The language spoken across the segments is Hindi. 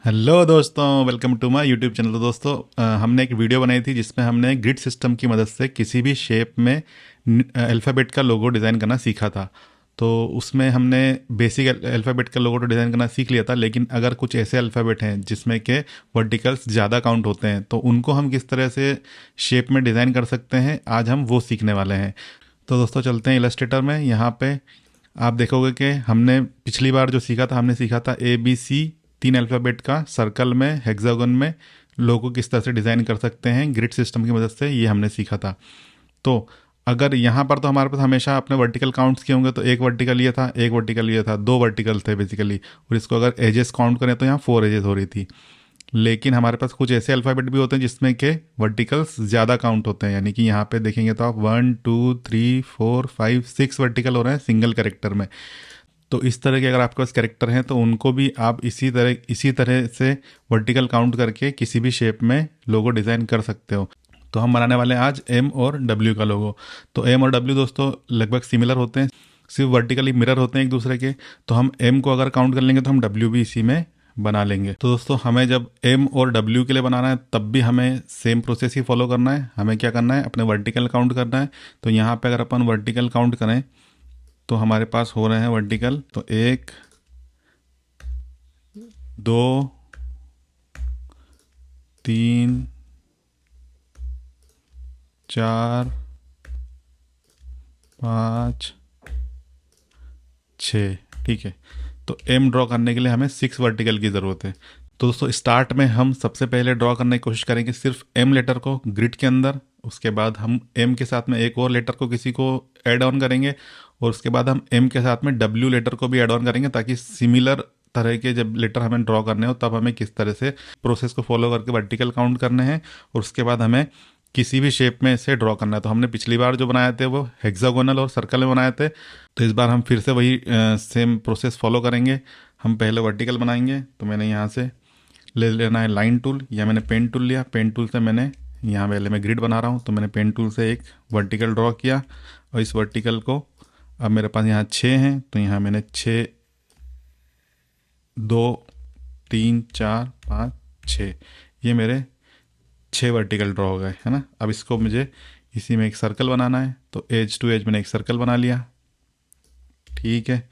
हेलो दोस्तों, welcome to my YouTube channel. तो दोस्तों हमने एक वीडियो बनाई थी जिसमें हमने ग्रिड सिस्टम की मदद से किसी भी शेप में अल्फ़ाबेट का लोगो डिज़ाइन करना सीखा था। तो उसमें हमने बेसिक अल्फ़ाबेट का लोगो तो डिज़ाइन करना सीख लिया था, लेकिन अगर कुछ ऐसे अल्फ़ाबेट हैं जिसमें के वर्टिकल्स ज़्यादा काउंट होते हैं तो उनको हम किस तरह से शेप में डिज़ाइन कर सकते हैं, आज हम वो सीखने वाले हैं। तो दोस्तों चलते हैं इलस्ट्रेटर में। यहाँ पे आप देखोगे कि हमने पिछली बार जो सीखा था, हमने सीखा था ABC, तीन अल्फ़ाबेट का सर्कल में, हेक्सागन में लोगो किस तरह से डिज़ाइन कर सकते हैं ग्रिड सिस्टम की मदद से, ये हमने सीखा था। तो अगर यहाँ पर तो हमारे पास हमेशा अपने वर्टिकल काउंट्स किए होंगे, तो एक वर्टिकल ये था, एक वर्टिकल ये था, दो वर्टिकल थे बेसिकली। और इसको अगर एजेस काउंट करें तो यहाँ 4 एजेस हो रही थी। लेकिन हमारे पास कुछ ऐसे अल्फ़ाबेट भी होते हैं जिसमें के वर्टिकल्स ज़्यादा काउंट होते हैं, यानी कि यहाँ पे देखेंगे तो आप 1 2 3 4 5 6 वर्टिकल हो रहे हैं सिंगल कैरेक्टर में। तो इस तरह के अगर आपके पास कैरेक्टर हैं तो उनको भी आप इसी तरह से वर्टिकल काउंट करके किसी भी शेप में लोगो डिज़ाइन कर सकते हो। तो हम बनाने वाले हैं आज एम और डब्ल्यू का लोगो। तो एम और डब्ल्यू दोस्तों लगभग सिमिलर होते हैं, सिर्फ वर्टिकली मिरर होते हैं एक दूसरे के। तो हम एम को अगर काउंट कर लेंगे तो हम डब्ल्यू भी इसी में बना लेंगे। तो दोस्तों हमें जब एम और डब्ल्यू के लिए बनाना है तब भी हमें सेम प्रोसेस ही फॉलो करना है। हमें क्या करना है, अपने वर्टिकल काउंट करना है। तो यहाँ पे अगर अपन वर्टिकल काउंट करें तो हमारे पास हो रहे हैं वर्टिकल, तो 1 2 3 4 5 6। ठीक है, तो एम ड्रॉ करने के लिए हमें 6 वर्टिकल की ज़रूरत है। तो दोस्तों स्टार्ट में हम सबसे पहले ड्रॉ करने की कोशिश करेंगे सिर्फ एम लेटर को ग्रिड के अंदर। उसके बाद हम एम के साथ में एक और लेटर को किसी को ऐड ऑन करेंगे, और उसके बाद हम एम के साथ में डब्ल्यू लेटर को भी ऐड ऑन करेंगे, ताकि सिमिलर तरह के जब लेटर हमें ड्रॉ करने हो तब हमें किस तरह से प्रोसेस को फॉलो करके वर्टिकल काउंट करने हैं, और उसके बाद हमें किसी भी शेप में से ड्रॉ करना है। तो हमने पिछली बार जो बनाए थे वो हेक्सागोनल और सर्कल में बनाए थे, तो इस बार हम फिर से वही सेम प्रोसेस फॉलो करेंगे। हम पहले वर्टिकल बनाएंगे। तो मैंने यहाँ से ले लेना है लाइन टूल, या मैंने पेन टूल लिया। पेन टूल से मैंने यहाँ पहले मैं ग्रिड बना रहा हूँ, तो मैंने पेन टूल से एक वर्टिकल ड्रॉ किया, और इस वर्टिकल को अब मेरे पास यहाँ 6 हैं, तो यहाँ मैंने 6 2 3 4 5 6, ये मेरे 6 वर्टिकल ड्रॉ हो गए, है ना। अब इसको मुझे इसी में एक सर्कल बनाना है, तो एज टू एज मैंने एक सर्कल बना लिया। ठीक है,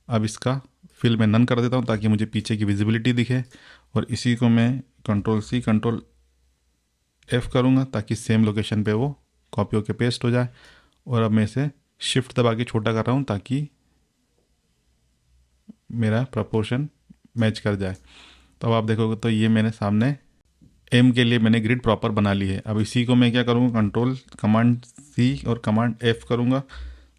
अब इसका फिल मैं नन कर देता हूँ ताकि मुझे पीछे की विजिबिलिटी दिखे, और इसी को मैं कंट्रोल C कंट्रोल F करूँगा ताकि सेम लोकेशन पे वो कॉपी होके पेस्ट हो जाए। और अब मैं इसे शिफ्ट दबा के छोटा कर रहा हूँ ताकि मेरा प्रपोर्शन मैच कर जाए। तो अब आप देखोगे तो ये मैंने सामने एम के लिए मैंने ग्रिड प्रॉपर बना ली है। अब इसी को मैं क्या करूँगा, कमांड C और कमांड F करूँगा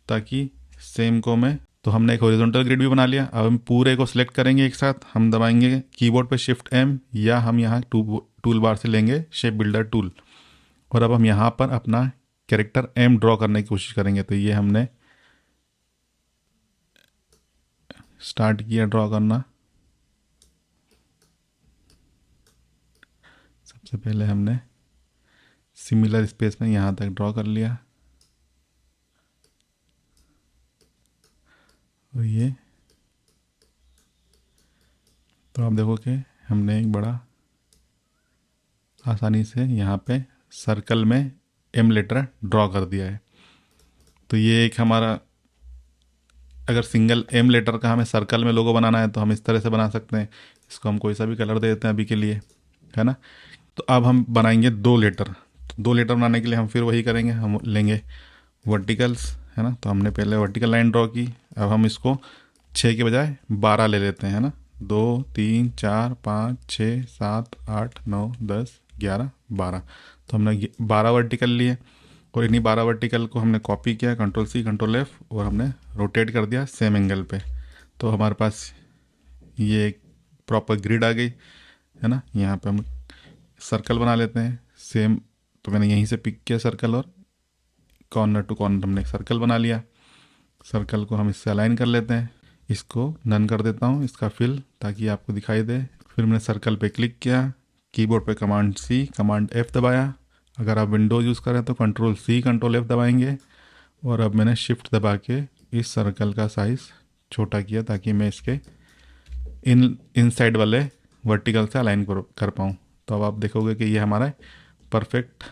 ताकि सेम को मैं, तो हमने एक हॉरिजॉन्टल ग्रिड भी बना लिया। अब हम पूरे को सिलेक्ट करेंगे एक साथ, हम दबाएंगे कीबोर्ड पे शिफ्ट M, या हम यहाँ टूल बार से लेंगे शेप बिल्डर टूल, और अब हम यहाँ पर अपना कैरेक्टर M ड्रॉ करने की कोशिश करेंगे। तो ये हमने स्टार्ट किया ड्रॉ करना। सबसे पहले हमने सिमिलर स्पेस में यहाँ तक ड्रॉ कर लिया, और ये तो आप देखो कि हमने एक बड़ा आसानी से यहाँ पे सर्कल में एम लेटर ड्रॉ कर दिया है। तो ये एक हमारा, अगर सिंगल एम लेटर का हमें सर्कल में लोगो बनाना है तो हम इस तरह से बना सकते हैं। इसको हम कोई सा भी कलर दे देते हैं अभी के लिए, है ना। तो अब हम बनाएंगे 2 लेटर। तो 2 लेटर बनाने के लिए हम फिर वही करेंगे, हम लेंगे वर्टिकल्स, है ना। तो हमने पहले वर्टिकल लाइन ड्रॉ की, अब हम इसको 6 के बजाय 12 ले लेते हैं, है ना। 2 3 4 5 6 7 8 9 10 11 12। तो हमने 12 वर्टिकल लिए, और इन्हीं 12 वर्टिकल को हमने कॉपी किया, कंट्रोल C कंट्रोल F, और हमने रोटेट कर दिया सेम एंगल पे। तो हमारे पास ये एक प्रॉपर ग्रिड आ गई, है ना। यहाँ पे हम सर्कल बना लेते हैं सेम। तो मैंने यहीं से पिक किया सर्कल, और कॉर्नर टू कॉर्नर हमने एक सर्कल बना लिया। सर्कल को हम इससे अलाइन कर लेते हैं, इसको नन कर देता हूँ इसका फिल ताकि आपको दिखाई दे। फिर मैंने सर्कल पे क्लिक किया, कीबोर्ड पे कमांड C कमांड F दबाया। अगर आप विंडोज़ यूज़ करें तो कंट्रोल C कंट्रोल F दबाएंगे, और अब मैंने शिफ्ट दबा के इस सर्कल का साइज़ छोटा किया ताकि मैं इसके इनसाइड वाले वर्टिकल से अलाइन कर पाऊँ। तो अब आप देखोगे कि ये हमारा परफेक्ट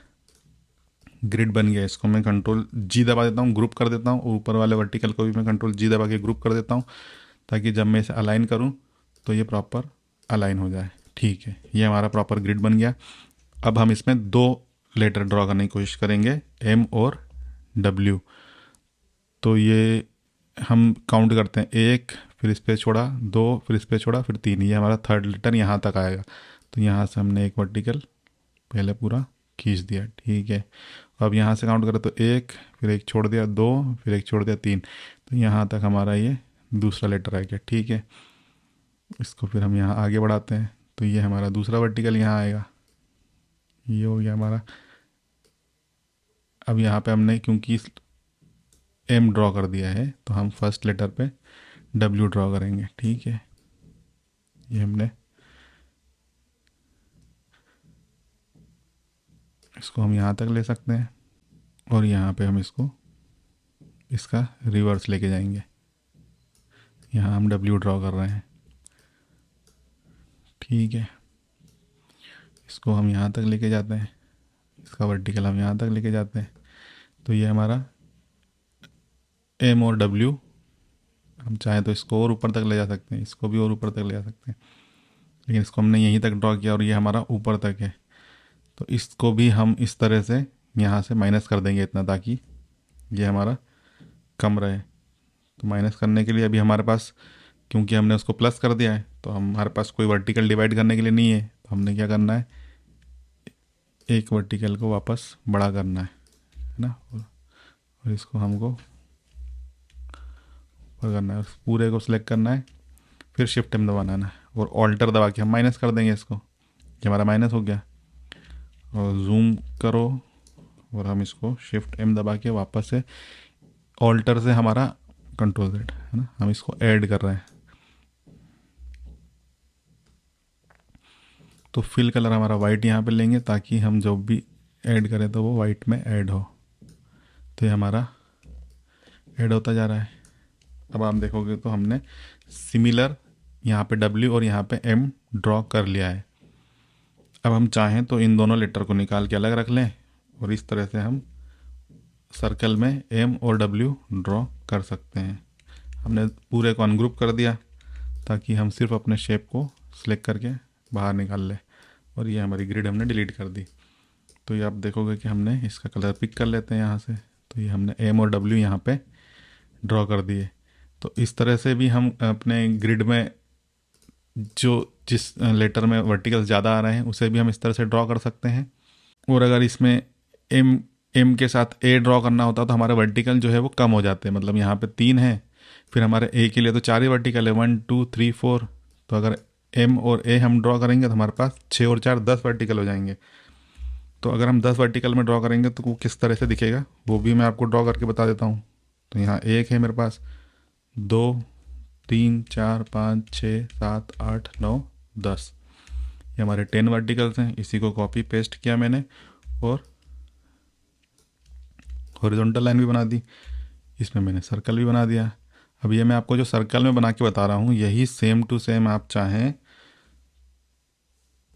ग्रिड बन गया। इसको मैं कंट्रोल जी दबा देता हूँ, ग्रुप कर देता हूँ, ऊपर वाले वर्टिकल को भी मैं कंट्रोल जी दबा के ग्रुप कर देता हूँ, ताकि जब मैं इसे अलाइन करूँ तो ये प्रॉपर अलाइन हो जाए। ठीक है, ये हमारा प्रॉपर ग्रिड बन गया। अब हम इसमें दो लेटर ड्रॉ करने की कोशिश करेंगे, एम और डब्ल्यू। तो ये हम काउंट करते हैं, एक, फिर स्पेस छोड़ा, दो, फिर स्पेस छोड़ा, फिर तीन, ये हमारा थर्ड लेटर यहाँ तक आएगा। तो यहाँ से हमने एक वर्टिकल पहले पूरा खींच दिया। ठीक है, अब यहाँ से काउंट करें तो एक, फिर एक छोड़ दिया, दो, फिर एक छोड़ दिया, तीन। तो यहाँ तक हमारा ये दूसरा लेटर आ गया। ठीक है, इसको फिर हम यहाँ आगे बढ़ाते हैं, तो ये हमारा दूसरा वर्टिकल यहाँ आएगा। ये हो गया हमारा। अब यहाँ पे हमने क्योंकि एम ड्रॉ कर दिया है, तो हम फर्स्ट लेटर पे डब्ल्यू ड्रॉ करेंगे। ठीक है, ये हमने इसको हम यहाँ तक ले सकते हैं, और यहाँ पे हम इसको इसका रिवर्स लेके जाएंगे। यहाँ हम डब्ल्यू ड्रॉ कर रहे हैं। ठीक है, इसको हम यहाँ तक लेके जाते हैं, इसका वर्टिकल हम यहाँ तक लेके जाते हैं। तो ये हमारा एम और डब्ल्यू, हम चाहें तो इसको और ऊपर तक ले जा सकते हैं, इसको भी और ऊपर तक ले जा सकते हैं, लेकिन इसको हमने यहीं तक ड्रॉ किया और ये हमारा ऊपर तक है। तो इसको भी हम इस तरह से यहाँ से माइनस कर देंगे इतना, ताकि ये हमारा कम रहे। तो माइनस करने के लिए अभी हमारे पास, क्योंकि हमने उसको प्लस कर दिया है, तो हमारे पास कोई वर्टिकल डिवाइड करने के लिए नहीं है। तो हमने क्या करना है, एक वर्टिकल को वापस बड़ा करना है ना, और इसको हमको ऊपर करना है, और पूरे को सिलेक्ट करना है, फिर शिफ्ट एम दबाना है और ऑल्टर दबा के हम माइनस कर देंगे इसको। ये हमारा माइनस हो गया। और जूम करो, और हम इसको शिफ्ट एम दबा के वापस से ऑल्टर से हमारा कंट्रोल जेड है ना, हम इसको ऐड कर रहे हैं। तो फिल कलर हमारा वाइट यहाँ पे लेंगे, ताकि हम जब भी ऐड करें तो वो वाइट में ऐड हो। तो ये हमारा ऐड होता जा रहा है। अब आप देखोगे तो हमने सिमिलर यहाँ पे डब्ल्यू और यहाँ पे एम ड्रॉ कर लिया है। अब हम चाहें तो इन दोनों लेटर को निकाल के अलग रख लें, और इस तरह से हम सर्कल में एम और डब्ल्यू ड्रॉ कर सकते हैं। हमने पूरे को अनग्रुप कर दिया, ताकि हम सिर्फ अपने शेप को सिलेक्ट करके बाहर निकाल लें, और ये हमारी ग्रिड हमने डिलीट कर दी। तो ये आप देखोगे कि हमने इसका कलर पिक कर लेते हैं यहाँ से। तो ये हमने एम और डब्ल्यू यहाँ पे ड्रॉ कर दिए। तो इस तरह से भी हम अपने ग्रिड में जो जिस लेटर में वर्टिकल्स ज़्यादा आ रहे हैं उसे भी हम इस तरह से ड्रॉ कर सकते हैं। और अगर इसमें एम एम के साथ ए ड्रॉ करना होता तो हमारे वर्टिकल जो है वो कम हो जाते हैं। मतलब यहाँ पे 3 है, फिर हमारे ए के लिए तो 4 ही वर्टिकल है, 1 2 3 4। तो अगर एम और ए हम ड्रॉ करेंगे तो हमारे पास 6 और 4 10 वर्टिकल हो जाएंगे। तो अगर हम 10 वर्टिकल में ड्रॉ करेंगे तो वो किस तरह से दिखेगा वो भी मैं आपको ड्रॉ करके बता देता हूँ। तो यहाँ एक है मेरे पास, 2 3 4 5 6 7 8 9 10, ये हमारे 10 वर्टिकल्स हैं। इसी को कॉपी पेस्ट किया मैंने और हॉरिजॉन्टल लाइन भी बना दी, इसमें मैंने सर्कल भी बना दिया। अब ये मैं आपको जो सर्कल में बना के बता रहा हूँ यही सेम टू सेम आप चाहें,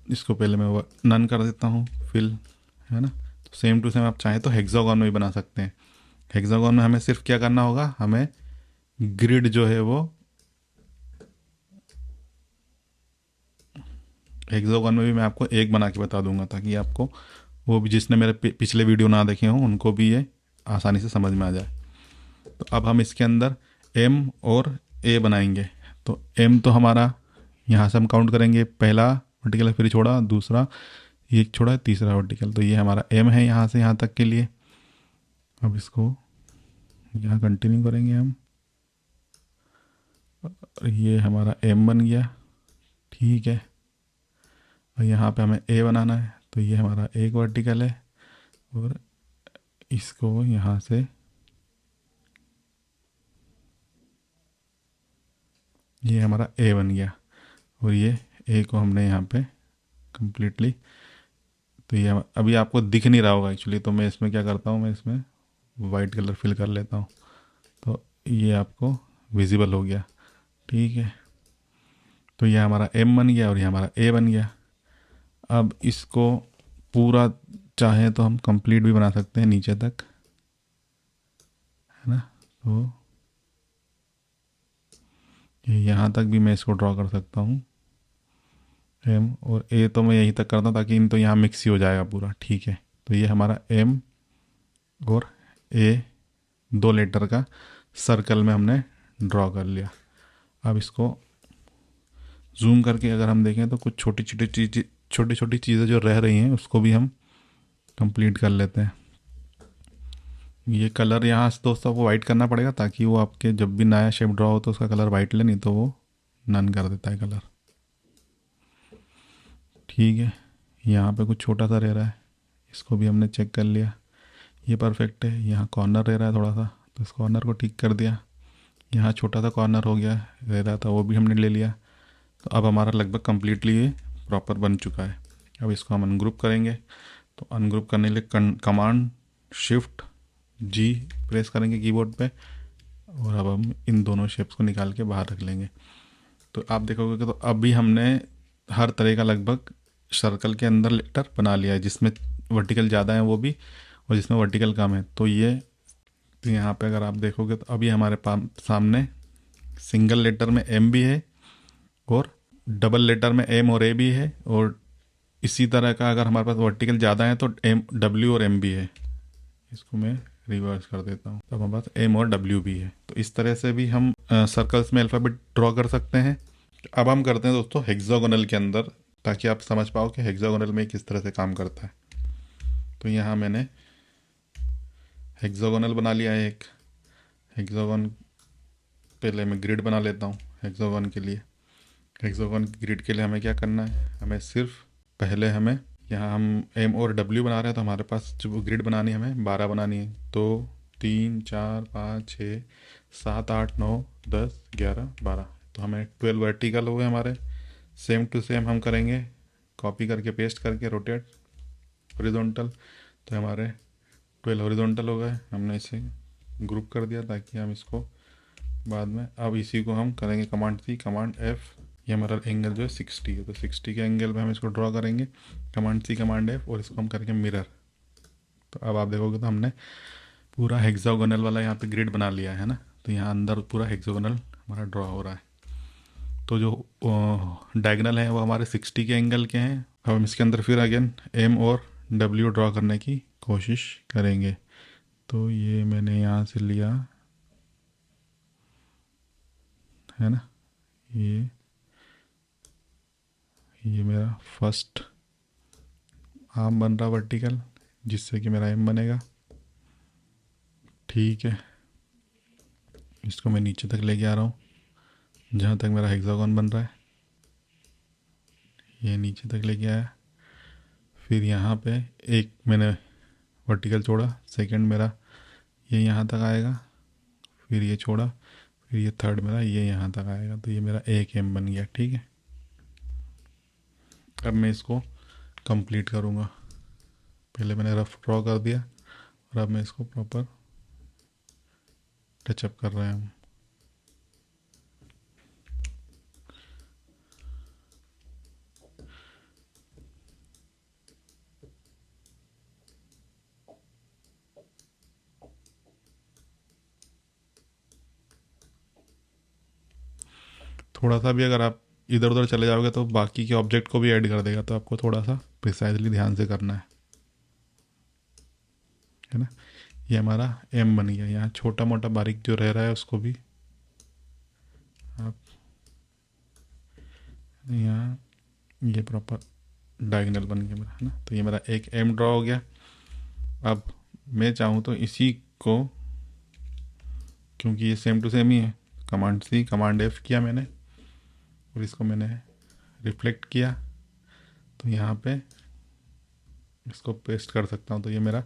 इसको पहले मैं नन कर देता हूँ फिल, है ना। तो सेम टू सेम आप चाहें तो हेक्सागोन में भी बना सकते हैं। हेक्सागोन में हमें सिर्फ क्या करना होगा, हमें ग्रिड जो है वो हेक्सागोन में भी मैं आपको एक बना के बता दूंगा, ताकि आपको वो भी जिसने मेरे पिछले वीडियो ना देखे हों उनको भी ये आसानी से समझ में आ जाए। तो अब हम इसके अंदर एम और ए बनाएंगे। तो एम तो हमारा यहाँ से हम काउंट करेंगे, पहला वर्टिकल फिर छोड़ा, दूसरा ये छोड़ा, तीसरा वर्टिकल। तो ये हमारा एम है यहाँ से यहाँ तक के लिए। अब इसको यहाँ कंटिन्यू करेंगे हम, और ये हमारा एम बन गया। ठीक है, और यहाँ पे हमें ए बनाना है। तो ये हमारा एक वर्टिकल है, और इसको यहाँ से ये हमारा ए बन गया, और ये ए को हमने यहाँ पे कंप्लीटली, तो ये अभी आपको दिख नहीं रहा होगा एक्चुअली, तो मैं इसमें क्या करता हूँ, मैं इसमें वाइट कलर फिल कर लेता हूँ, तो ये आपको विजिबल हो गया। ठीक है, तो ये हमारा एम बन गया और ये हमारा ए बन गया। अब इसको पूरा चाहे तो हम कंप्लीट भी बना सकते हैं नीचे तक, है ना। तो ये यहाँ तक भी मैं इसको ड्रॉ कर सकता हूँ। एम और ए तो मैं यहीं तक करता हूँ ताकि इन तो यहाँ मिक्स ही हो जाएगा पूरा, ठीक है। तो ये हमारा एम और ए 2 लेटर का सर्कल में हमने ड्रॉ कर लिया। अब इसको जूम करके अगर हम देखें तो कुछ छोटी छोटी चीज़ें जो रह रही हैं उसको भी हम कंप्लीट कर लेते हैं। ये कलर यहाँ से दोस्तों आपको वाइट करना पड़ेगा ताकि वो आपके जब भी नया शेप ड्रॉ हो तो उसका कलर वाइट ले, नहीं तो वो नन कर देता है कलर, ठीक है। यहाँ पे कुछ छोटा सा रह रहा है, इसको भी हमने चेक कर लिया, ये परफेक्ट है। यहाँ कॉर्नर रह रहा है थोड़ा सा, तो इस कॉर्नर को ठीक कर दिया। यहाँ छोटा सा कॉर्नर हो गया रह रहा था, वो भी हमने ले लिया। तो अब हमारा लगभग कम्प्लीटली ये प्रॉपर बन चुका है। अब इसको हम अनग्रुप करेंगे। तो अनग्रुप करने के लिए कमांड शिफ्ट जी प्रेस करेंगे कीबोर्ड पे, और अब हम इन दोनों शेप्स को निकाल के बाहर रख लेंगे। तो आप देखोगे कि तो अभी हमने हर तरह का लगभग सर्कल के अंदर लेटर बना लिया है, जिसमें वर्टिकल ज़्यादा है वो भी, और जिसमें वर्टिकल कम है। तो ये तो यहाँ पे अगर आप देखोगे तो अभी हमारे सामने सिंगल लेटर में एम भी है और डबल लेटर में एम और ए भी है, और इसी तरह का अगर हमारे पास वर्टिकल ज़्यादा है तो एम डब्ल्यू और एम भी है। इसको मैं रिवर्स कर देता हूँ, तब हमारे पास एम और डब्ल्यू भी है। तो इस तरह से भी हम सर्कल्स में अल्फ़ाबेट ड्रॉ कर सकते हैं। अब हम करते हैं दोस्तों हेक्सागोनल के अंदर, ताकि आप समझ पाओ कि हेक्सागोनल में किस तरह से काम करता है। तो यहाँ मैंने हेक्सागोनल बना लिया है एक हेक्सागोन। पहले मैं ग्रिड बना लेता हूँ हेक्सागोन के लिए। हेक्सागोन ग्रिड के लिए हमें क्या करना है, हमें सिर्फ पहले हमें यहाँ हम एम और डब्ल्यू बना रहे हैं, तो हमारे पास जो ग्रिड बनानी है हमें 12 बनानी है। तो 3 4 5 6 7 8 9 10 11 12, तो हमें 12 वर्टिकल हो गए हमारे। सेम टू सेम हम करेंगे, कॉपी करके पेस्ट करके रोटेट हॉरिजॉन्टल, तो हमारे 12 हॉरिजॉन्टल हो गए। हमने इसे ग्रुप कर दिया ताकि हम इसको बाद में, अब इसी को हम करेंगे कमांड सी कमांड एफ। ये हमारा एंगल जो है 60 है, तो 60 के एंगल पे हम इसको ड्रॉ करेंगे कमांड सी कमांड एफ, और इसको हम करेंगे मिरर। तो अब आप देखोगे तो हमने पूरा हेक्सागोनल वाला यहाँ पे ग्रिड बना लिया है ना। तो यहाँ अंदर पूरा हेक्सागोनल हमारा ड्रॉ हो रहा है। तो जो डायगनल हैं वो हमारे 60 के एंगल के हैं। अब हम इसके अंदर फिर अगेन एम और डब्ल्यू ड्रॉ करने की कोशिश करेंगे। तो ये मैंने यहाँ से लिया है ना, ये मेरा फर्स्ट आर्म बन रहा वर्टिकल, जिससे कि मेरा एम बनेगा, ठीक है। इसको मैं नीचे तक लेके आ रहा हूँ जहाँ तक मेरा हेक्सागोन बन रहा है, ये नीचे तक लेके आया। फिर यहाँ पे एक मैंने वर्टिकल छोड़ा, सेकंड मेरा ये यहाँ तक आएगा, फिर ये छोड़ा, फिर ये थर्ड मेरा ये यहाँ तक आएगा। तो ये मेरा एक एम बन गया, ठीक है। अब मैं इसको कंप्लीट करूँगा। पहले मैंने रफ ड्रॉ कर दिया और अब मैं इसको प्रॉपर टचअप कर रहे हैं हम। थोड़ा सा भी अगर आप इधर उधर चले जाओगे तो बाकी के ऑब्जेक्ट को भी ऐड कर देगा, तो आपको थोड़ा सा प्रिसाइजली ध्यान से करना है ना। ये हमारा एम बन गया। यहाँ छोटा मोटा बारीक जो रह रहा है उसको भी आप यहाँ, ये प्रॉपर डायगोनल बन गया मेरा, है ना। तो ये मेरा एक एम ड्रॉ हो गया। अब मैं चाहूँ तो इसी को, क्योंकि ये सेम टू सेम ही है, कमांड सी कमांड एफ किया मैंने और इसको मैंने रिफ्लेक्ट किया, तो यहाँ पे इसको पेस्ट कर सकता हूँ। तो ये मेरा,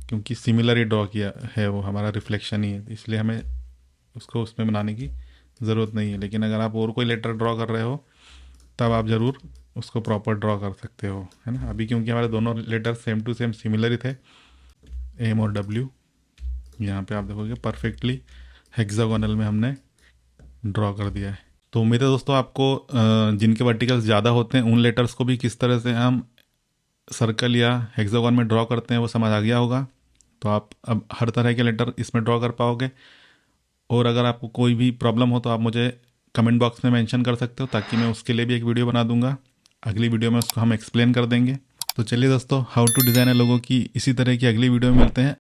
क्योंकि सिमिलर ही ड्रॉ किया है, वो हमारा रिफ्लेक्शन ही है, इसलिए हमें उसको उसमें बनाने की ज़रूरत नहीं है। लेकिन अगर आप और कोई लेटर ड्रॉ कर रहे हो तब आप ज़रूर उसको प्रॉपर ड्रॉ कर सकते हो, है ना। अभी क्योंकि हमारे दोनों letter same to same similar ही थे, एम और डब्ल्यू, यहाँ पे आप देखोगे परफेक्टली हेक्सागोनल में हमने ड्रॉ कर दिया है। तो उम्मीद है दोस्तों आपको जिनके वर्टिकल्स ज़्यादा होते हैं उन लेटर्स को भी किस तरह से हम सर्कल या हेक्सागोन में ड्रॉ करते हैं वो समझ आ गया होगा। तो आप अब हर तरह के लेटर इसमें ड्रॉ कर पाओगे। और अगर आपको कोई भी प्रॉब्लम हो तो आप मुझे कमेंट बॉक्स में मेंशन कर सकते हो, ताकि मैं उसके लिए भी एक वीडियो बना दूंगा। अगली वीडियो में उसको हम एक्सप्लेन कर देंगे। तो चलिए दोस्तों, हाउ टू डिज़ाइन ए लोगो की इसी तरह की अगली वीडियो में मिलते हैं।